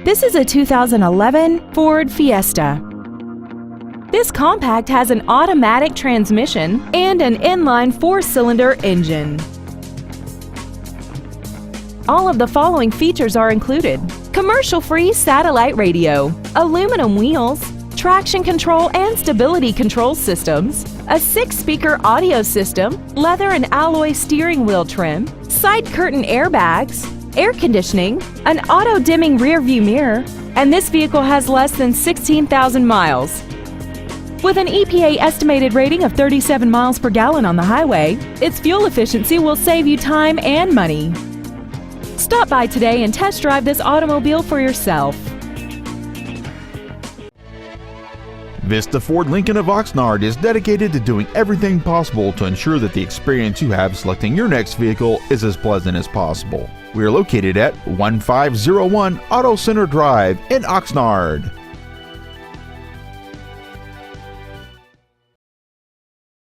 This is a 2011 Ford Fiesta. This compact has an automatic transmission and an inline 4-cylinder engine. All of the following features are included: commercial-free satellite radio, aluminum wheels, traction control and stability control systems, a 6-speaker audio system, leather and alloy steering wheel trim, side curtain airbags, air conditioning, an auto-dimming rear-view mirror, and this vehicle has less than 16,000 miles. With an EPA estimated rating of 37 miles per gallon on the highway, its fuel efficiency will save you time and money. Stop by today and test drive this automobile for yourself. Vista Ford Lincoln of Oxnard is dedicated to doing everything possible to ensure that the experience you have selecting your next vehicle is as pleasant as possible. We are located at 1501 Auto Center Drive in Oxnard.